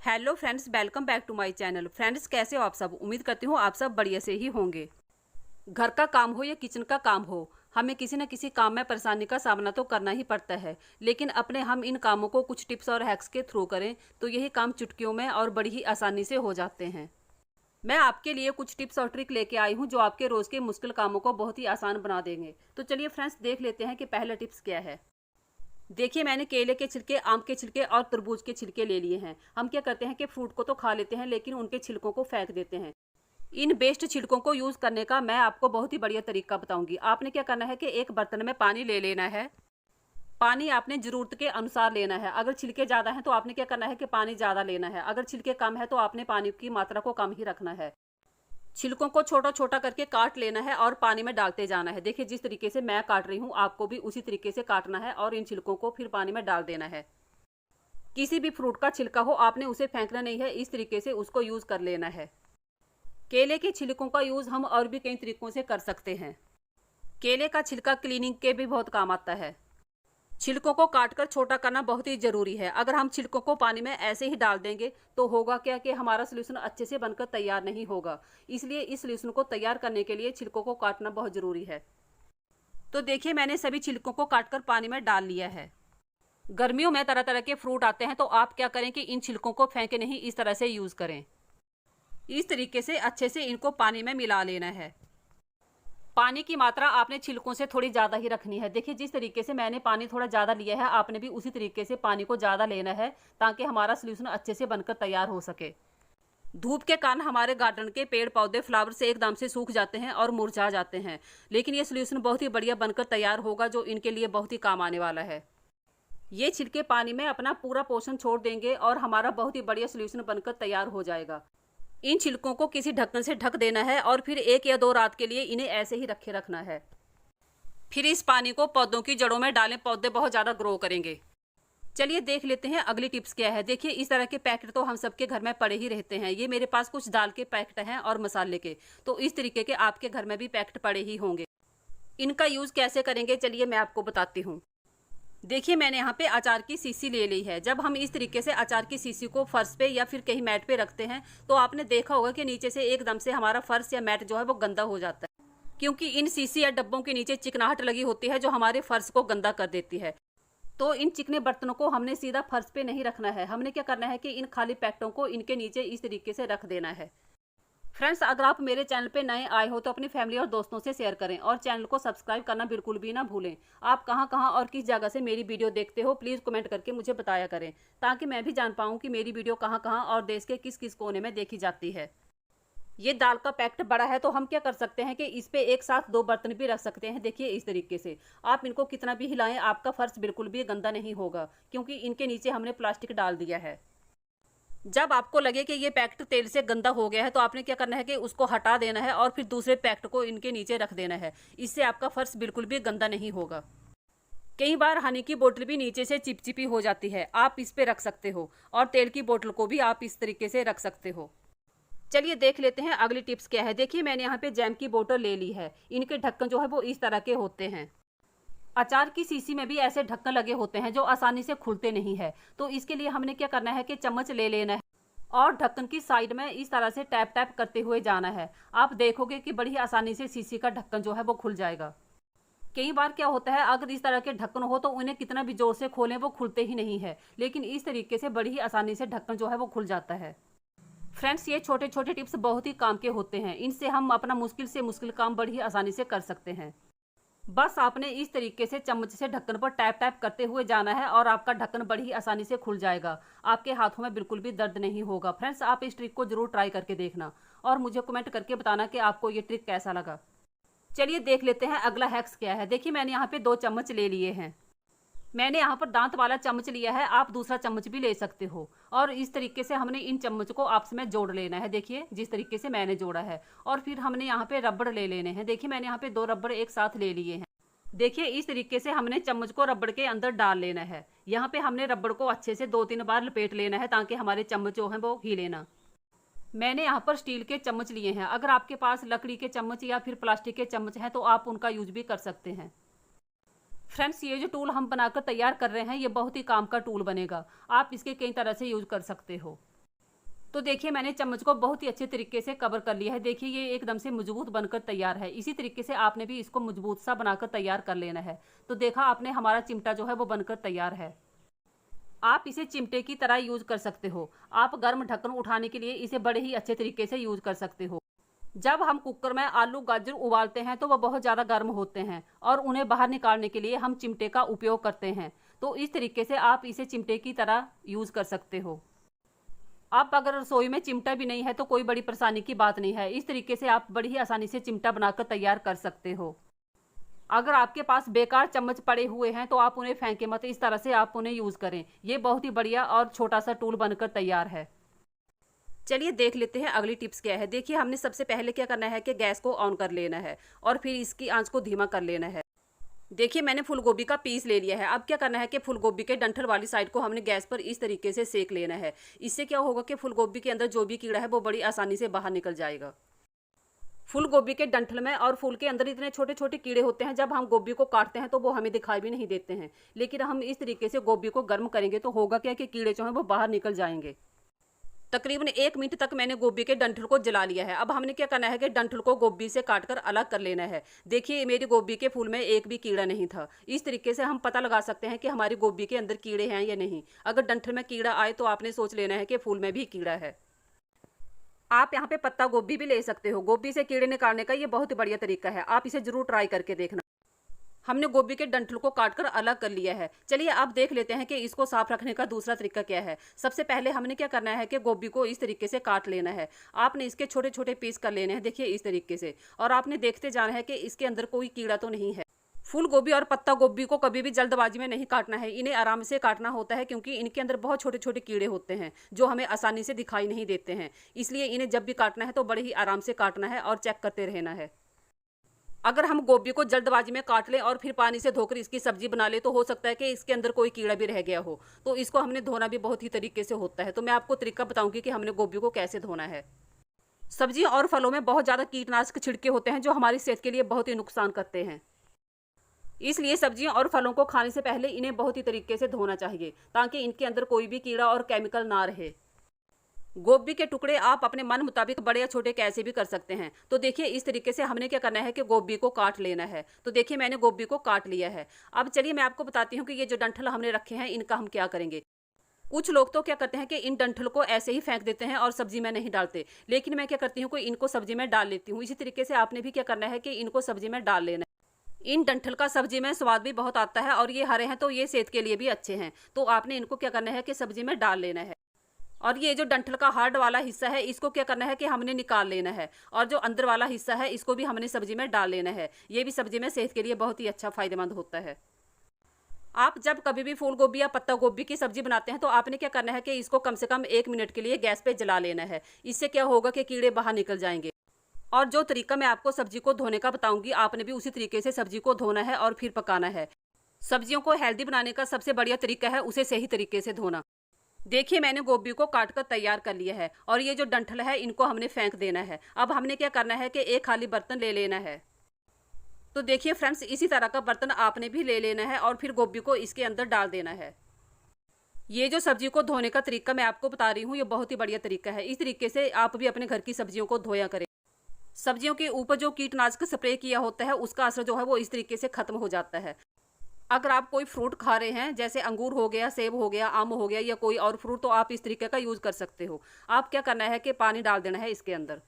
Hello friends, welcome back to my channel. Friends, कैसे हो आप सब? उम्मीद करती हूँ आप सब बढ़िया से ही होंगे। घर का काम हो या किचन का काम हो, हमें किसी न किसी काम में परेशानी का सामना तो करना ही पड़ता है। लेकिन अपने हम इन कामों को कुछ टिप्स और हैक्स के थ्रू करें तो यही काम चुटकियों में और बड़ी ही आसानी से हो जाते हैं। मैं आपके लिए कुछ टिप्स और ट्रिक लेके आई हूँ जो आपके रोज के मुश्किल कामों को बहुत ही आसान बना देंगे। तो चलिए फ्रेंड्स, देख लेते हैं कि पहला टिप्स क्या है। देखिए, मैंने केले के छिलके, आम के छिलके और तरबूज के छिलके ले लिए हैं। हम क्या करते हैं कि फ्रूट को तो खा लेते हैं लेकिन उनके छिलकों को फेंक देते हैं। इन बेस्ट छिलकों को यूज करने का मैं आपको बहुत ही बढ़िया तरीका बताऊंगी। आपने क्या करना है कि एक बर्तन में पानी ले लेना है। पानी आपने जरूरत के अनुसार लेना है। अगर छिलके ज्यादा हैं तो आपने क्या करना है कि पानी ज्यादा लेना है। अगर छिलके कम है तो आपने पानी की मात्रा को कम ही रखना है। छिलकों को छोटा छोटा करके काट लेना है और पानी में डालते जाना है। देखिए, जिस तरीके से मैं काट रही हूँ आपको भी उसी तरीके से काटना है और इन छिलकों को फिर पानी में डाल देना है। किसी भी फ्रूट का छिलका हो, आपने उसे फेंकना नहीं है, इस तरीके से उसको यूज कर लेना है। केले के छिलकों का यूज हम और भी कई तरीकों से कर सकते हैं। केले का छिलका क्लीनिंग के भी बहुत काम आता है। छिलकों को काटकर छोटा करना बहुत ही जरूरी है। अगर हम छिलकों को पानी में ऐसे ही डाल देंगे तो होगा क्या कि हमारा सोल्यूशन अच्छे से बनकर तैयार नहीं होगा। इसलिए इस सोल्यूशन को तैयार करने के लिए छिलकों को काटना बहुत जरूरी है। तो देखिए, मैंने सभी छिलकों को काटकर पानी में डाल लिया है। गर्मियों में तरह तरह के फ्रूट आते हैं तो आप क्या करें कि इन छिलकों को फेंके नहीं, इस तरह से यूज करें। इस तरीके से अच्छे से इनको पानी में मिला लेना है। पानी की मात्रा आपने छिलकों से थोड़ी ज़्यादा ही रखनी है। देखिए, जिस तरीके से मैंने पानी थोड़ा ज़्यादा लिया है, आपने भी उसी तरीके से पानी को ज़्यादा लेना है ताकि हमारा सोल्यूशन अच्छे से बनकर तैयार हो सके। धूप के कारण हमारे गार्डन के पेड़ पौधे फ्लावर से एकदम से सूख जाते हैं और मुरझा जाते हैं, लेकिन ये सोल्यूशन बहुत ही बढ़िया बनकर तैयार होगा जो इनके लिए बहुत ही काम आने वाला है। ये छिलके पानी में अपना पूरा पोषण छोड़ देंगे और हमारा बहुत ही बढ़िया सोल्यूशन बनकर तैयार हो जाएगा। इन छिलकों को किसी ढक्कन से ढक देना है और फिर 1 या 2 रात के लिए इन्हें ऐसे ही रखे रखना है। फिर इस पानी को पौधों की जड़ों में डालें, पौधे बहुत ज़्यादा ग्रो करेंगे। चलिए देख लेते हैं अगली टिप्स क्या है। देखिए, इस तरह के पैकेट तो हम सबके घर में पड़े ही रहते हैं। ये मेरे पास कुछ दाल के पैकेट हैं और मसाले के, तो इस तरीके के आपके घर में भी पैकेट पड़े ही होंगे। इनका यूज़ कैसे करेंगे चलिए मैं आपको बताती हूँ। देखिए, मैंने यहाँ पे अचार की शीशी ले ली है। जब हम इस तरीके से अचार की शीशी को फर्श पे या फिर कहीं मैट पे रखते हैं तो आपने देखा होगा कि नीचे से एकदम से हमारा फर्श या मैट जो है वो गंदा हो जाता है, क्योंकि इन शीशी या डब्बों के नीचे चिकनाहट लगी होती है जो हमारे फर्श को गंदा कर देती है। तो इन चिकने बर्तनों को हमने सीधा फर्श पे नहीं रखना है। हमने क्या करना है कि इन खाली पैकेटों को इनके नीचे इस तरीके से रख देना है। फ्रेंड्स, अगर आप मेरे चैनल पे नए आए हो तो अपनी फैमिली और दोस्तों से शेयर करें और चैनल को सब्सक्राइब करना बिल्कुल भी ना भूलें। आप कहां कहां और किस जगह से मेरी वीडियो देखते हो प्लीज़ कमेंट करके मुझे बताया करें, ताकि मैं भी जान पाऊँ कि मेरी वीडियो कहां कहां और देश के किस किस कोने में देखी जाती है। ये दाल का पैकेट बड़ा है तो हम क्या कर सकते हैं कि इस पे एक साथ 2 बर्तन भी रख सकते हैं। देखिए, इस तरीके से आप इनको कितना भी हिलाएं आपका फर्श बिल्कुल भी गंदा नहीं होगा, क्योंकि इनके नीचे हमने प्लास्टिक डाल दिया है। जब आपको लगे कि ये पैकेट तेल से गंदा हो गया है तो आपने क्या करना है कि उसको हटा देना है और फिर दूसरे पैकेट को इनके नीचे रख देना है। इससे आपका फर्श बिल्कुल भी गंदा नहीं होगा। कई बार हनी की बोतल भी नीचे से चिपचिपी हो जाती है, आप इस पे रख सकते हो, और तेल की बोतल को भी आप इस तरीके से रख सकते हो। चलिए देख लेते हैं अगली टिप्स क्या है। देखिए, मैंने यहाँ पे जैम की बोतल ले ली है। इनके ढक्कन जो है वो इस तरह के होते हैं। अचार की शीशी में भी ऐसे ढक्कन लगे होते हैं जो आसानी से खुलते नहीं है। तो इसके लिए हमने क्या करना है कि चम्मच ले लेना है और ढक्कन की साइड में इस तरह से टैप टैप करते हुए जाना है। आप देखोगे कि बड़ी आसानी से शीशी का ढक्कन जो है वो खुल जाएगा। कई बार क्या होता है, अगर इस तरह के ढक्कन हो तो उन्हें कितना भी जोर से खोलें वो खुलते ही नहीं है, लेकिन इस तरीके से बड़ी ही आसानी से ढक्कन जो है वो खुल जाता है। फ्रेंड्स, ये छोटे छोटे टिप्स बहुत ही काम के होते हैं। इनसे हम अपना मुश्किल से मुश्किल काम बड़ी ही आसानी से कर सकते हैं। बस आपने इस तरीके से चम्मच से ढक्कन पर टैप टैप करते हुए जाना है और आपका ढक्कन बड़ी ही आसानी से खुल जाएगा। आपके हाथों में बिल्कुल भी दर्द नहीं होगा। फ्रेंड्स, आप इस ट्रिक को जरूर ट्राई करके देखना और मुझे कमेंट करके बताना कि आपको ये ट्रिक कैसा लगा। चलिए देख लेते हैं अगला हैक्स क्या है। देखिए, मैंने यहाँ पे 2 चम्मच ले लिए हैं। मैंने यहाँ पर दांत वाला चम्मच लिया है, आप दूसरा चम्मच भी ले सकते हो। और इस तरीके से हमने इन चम्मच को आपस में जोड़ लेना है। देखिए, जिस तरीके से मैंने जोड़ा है। और फिर हमने यहाँ पे रबड़ ले लेने हैं। देखिए, मैंने यहाँ पे 2 रबड़ एक साथ ले लिए हैं। देखिए, इस तरीके से हमने चम्मच को रबड़ के अंदर डाल लेना है। यहाँ पे हमने रबड़ को अच्छे से 2-3 बार लपेट लेना है ताकि हमारे चम्मच जो है वो हिले ना। मैंने यहाँ पर स्टील के चम्मच लिए हैं। अगर आपके पास लकड़ी के चम्मच या फिर प्लास्टिक के चम्मच हैं तो आप उनका यूज भी कर सकते हैं। फ्रेंड्स, ये जो टूल हम बनाकर तैयार कर रहे हैं ये बहुत ही काम का टूल बनेगा। आप इसके कई तरह से यूज कर सकते हो। तो देखिए मैंने चम्मच को बहुत ही अच्छे तरीके से कवर कर लिया है। देखिए ये एकदम से मजबूत बनकर तैयार है। इसी तरीके से आपने भी इसको मजबूत सा बनाकर तैयार कर लेना है। तो देखा आपने, हमारा चिमटा जो है वो बनकर तैयार है। आप इसे चिमटे की तरह यूज कर सकते हो। आप गर्म ढक्कन उठाने के लिए इसे बड़े ही अच्छे तरीके से यूज कर सकते हो। जब हम कुकर में आलू गाजर उबालते हैं तो वह बहुत ज़्यादा गर्म होते हैं और उन्हें बाहर निकालने के लिए हम चिमटे का उपयोग करते हैं। तो इस तरीके से आप इसे चिमटे की तरह यूज कर सकते हो। आप अगर रसोई में चिमटा भी नहीं है तो कोई बड़ी परेशानी की बात नहीं है। इस तरीके से आप बड़ी ही आसानी से चिमटा बनाकर तैयार कर सकते हो। अगर आपके पास बेकार चम्मच पड़े हुए हैं तो आप उन्हें फेंके मत, इस तरह से आप उन्हें यूज करें। ये बहुत ही बढ़िया और छोटा सा टूल बनकर तैयार है। चलिए देख लेते हैं अगली टिप्स क्या है। देखिए हमने सबसे पहले क्या करना है कि गैस को ऑन कर लेना है और फिर इसकी आंच को धीमा कर लेना है। देखिए मैंने फूल गोभी का पीस ले लिया है। अब क्या करना है कि फूल गोभी के डंठल वाली साइड को हमने गैस पर इस तरीके से सेक लेना है। इससे क्या होगा कि फूल गोभी के अंदर जो भी कीड़ा है वो बड़ी आसानी से बाहर निकल जाएगा। फूल गोभी के डंठल में और फूल के अंदर इतने छोटे छोटे कीड़े होते हैं, जब हम गोभी को काटते हैं तो वो हमें दिखाई भी नहीं देते हैं। लेकिन हम इस तरीके से गोभी को गर्म करेंगे तो होगा क्या कि कीड़े जो हैं वो बाहर निकल जाएंगे। तकरीबन 1 मिनट तक मैंने गोभी के डंठल को जला लिया है। अब हमने क्या करना है कि डंठल को गोभी से काटकर अलग कर लेना है। देखिए मेरी गोभी के फूल में एक भी कीड़ा नहीं था। इस तरीके से हम पता लगा सकते हैं कि हमारी गोभी के अंदर कीड़े हैं या नहीं। अगर डंठल में कीड़ा आए तो आपने सोच लेना है कि फूल में भी कीड़ा है। आप यहाँ पे पत्ता गोभी भी ले सकते हो। गोभी से कीड़े निकालने का ये बहुत ही बढ़िया तरीका है। आप इसे जरूर ट्राई करके देखना। हमने गोभी के डंठल को काटकर अलग कर लिया है। चलिए अब देख लेते हैं कि इसको साफ रखने का दूसरा तरीका क्या है। सबसे पहले हमने क्या करना है कि गोभी को इस तरीके से काट लेना है। आपने इसके छोटे छोटे पीस कर लेने हैं, देखिए इस तरीके से। और आपने देखते जाना है कि इसके अंदर कोई कीड़ा तो नहीं है। फूल गोभी और पत्ता गोभी को कभी भी जल्दबाजी में नहीं काटना है। इन्हें आराम से काटना होता है क्योंकि इनके अंदर बहुत छोटे छोटे कीड़े होते हैं जो हमें आसानी से दिखाई नहीं देते हैं। इसलिए इन्हें जब भी काटना है तो बड़े ही आराम से काटना है और चेक करते रहना है। अगर हम गोभी को जल्दबाजी में काट लें और फिर पानी से धोकर इसकी सब्जी बना ले तो हो सकता है कि इसके अंदर कोई कीड़ा भी रह गया हो। तो इसको हमने धोना भी बहुत ही तरीके से होता है। तो मैं आपको तरीका बताऊंगी कि हमने गोभी को कैसे धोना है। सब्जियों और फलों में बहुत ज़्यादा कीटनाशक छिड़के होते हैं जो हमारी सेहत के लिए बहुत ही नुकसान करते हैं। इसलिए सब्जियों और फलों को खाने से पहले इन्हें बहुत ही तरीके से धोना चाहिए ताकि इनके अंदर कोई भी कीड़ा और केमिकल ना रहे। गोभी के टुकड़े आप अपने मन मुताबिक बड़े या छोटे कैसे भी कर सकते हैं। तो देखिए इस तरीके से हमने क्या करना है कि गोभी को काट लेना है। तो देखिए मैंने गोभी को काट लिया है। अब चलिए मैं आपको बताती हूँ कि ये जो डंठल हमने रखे हैं इनका हम क्या करेंगे। कुछ लोग तो क्या करते हैं कि इन डंठल को ऐसे ही फेंक देते हैं और सब्जी में नहीं डालते, लेकिन मैं क्या करती हूँ कि इनको सब्जी में डाल लेती हूँ। इसी तरीके से आपने भी क्या करना है कि इनको सब्जी में डाल लेना है। इन डंठल का सब्जी में स्वाद भी बहुत आता है और ये हरे हैं तो ये सेहत के लिए भी अच्छे हैं। तो आपने इनको क्या करना है कि सब्जी में डाल लेना है। और ये जो डंठल का हार्ड वाला हिस्सा है इसको क्या करना है कि हमने निकाल लेना है। और जो अंदर वाला हिस्सा है इसको भी हमने सब्जी में डाल लेना है। ये भी सब्जी में सेहत के लिए बहुत ही अच्छा फायदेमंद होता है। आप जब कभी भी फूल गोभी या पत्ता गोभी की सब्जी बनाते हैं तो आपने क्या करना है कि इसको कम से कम 1 मिनट के लिए गैस पे जला लेना है। इससे क्या होगा कि कीड़े बाहर निकल जाएंगे। और जो तरीका मैं आपको सब्जी को धोने का बताऊंगी आपने भी उसी तरीके से सब्जी को धोना है और फिर पकाना है। सब्जियों को हेल्दी बनाने का सबसे बढ़िया तरीका है उसे सही तरीके से धोना। देखिए मैंने गोभी को काट कर तैयार कर लिया है और ये जो डंठल है इनको हमने फेंक देना है। अब हमने क्या करना है कि एक खाली बर्तन ले लेना है। तो देखिए फ्रेंड्स इसी तरह का बर्तन आपने भी ले लेना है और फिर गोभी को इसके अंदर डाल देना है। ये जो सब्जी को धोने का तरीका मैं आपको बता रही हूँ ये बहुत ही बढ़िया तरीका है। इस तरीके से आप भी अपने घर की सब्जियों को धोया करें। सब्जियों के ऊपर जो कीटनाशक स्प्रे किया होता है उसका असर जो है वो इस तरीके से खत्म हो जाता है। अगर आप कोई फ्रूट खा रहे हैं जैसे अंगूर हो गया, सेब हो गया, आम हो गया या कोई और फ्रूट, तो आप इस तरीके का यूज कर सकते हो। आप क्या करना है कि पानी डाल देना है इसके अंदर।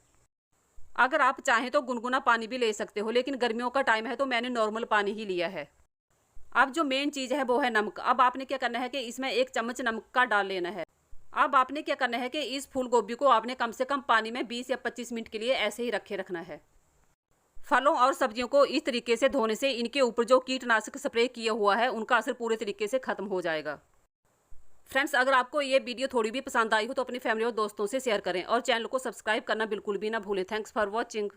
अगर आप चाहें तो गुनगुना पानी भी ले सकते हो, लेकिन गर्मियों का टाइम है तो मैंने नॉर्मल पानी ही लिया है। अब जो मेन चीज़ है वो है नमक। अब आपने क्या करना है कि इसमें 1 चम्मच नमक का डाल लेना है। अब आपने क्या करना है कि इस फूल गोभी को आपने कम से कम पानी में 20 या 25 मिनट के लिए ऐसे ही रखे रखना है। फलों और सब्जियों को इस तरीके से धोने से इनके ऊपर जो कीटनाशक स्प्रे किया हुआ है उनका असर पूरे तरीके से खत्म हो जाएगा। फ्रेंड्स अगर आपको ये वीडियो थोड़ी भी पसंद आई हो तो अपनी फैमिली और दोस्तों से शेयर करें और चैनल को सब्सक्राइब करना बिल्कुल भी ना भूलें। Thanks for watching.